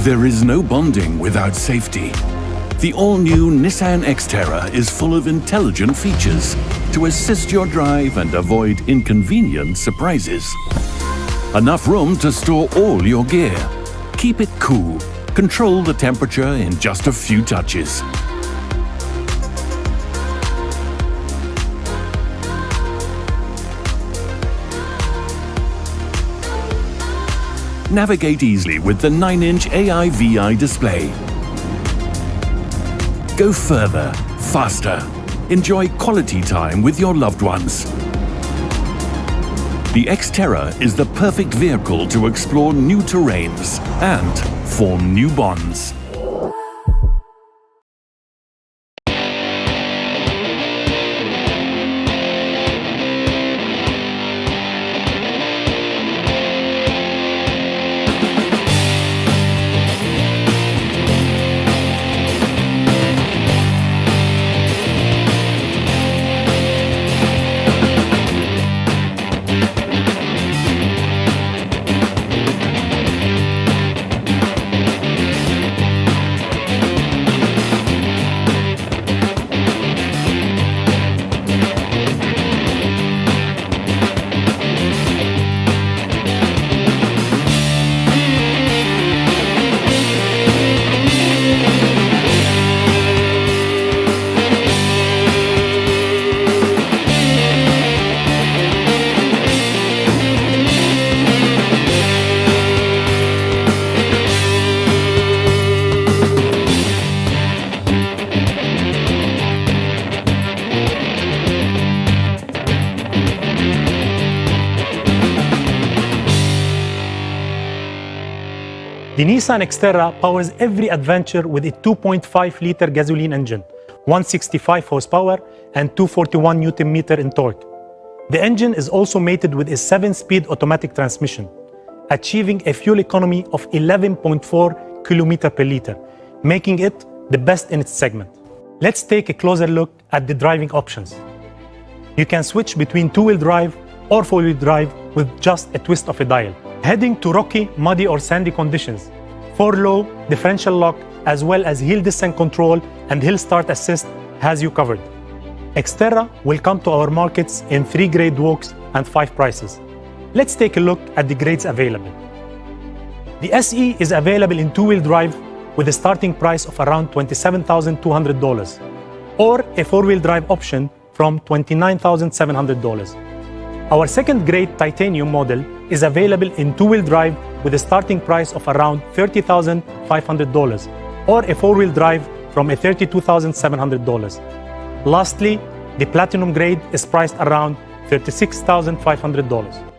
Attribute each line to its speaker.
Speaker 1: There is no bonding without safety. The all-new Nissan X-Terra is full of intelligent features to assist your drive and avoid inconvenient surprises. Enough room to store all your gear. Keep it cool. Control the temperature in just a few touches. Navigate easily with the 9-inch AI/VI display. Go further, faster. Enjoy quality time with your loved ones. The XTerra is the perfect vehicle to explore new terrains and form new bonds.
Speaker 2: The Nissan X-Terra powers every adventure with a 2.5-liter gasoline engine, 165 horsepower and 241 Nm in torque. The engine is also mated with a 7-speed automatic transmission, achieving a fuel economy of 11.4 km per liter, making it the best in its segment. Let's take a closer look at the driving options. You can switch between two-wheel drive or four-wheel drive with just a twist of a dial. Heading to rocky, muddy or sandy conditions, 4-low differential lock as well as hill descent control and hill start assist has you covered. XTerra will come to our markets in 3 grade walks and 5 prices. Let's take a look at the grades available. The SE is available in two-wheel drive with a starting price of around $27,200 or a four-wheel drive option from $29,700. Our second grade titanium model is available in two-wheel drive with a starting price of around $30,500 or a four-wheel drive from $32,700. Lastly, the platinum grade is priced around $36,500.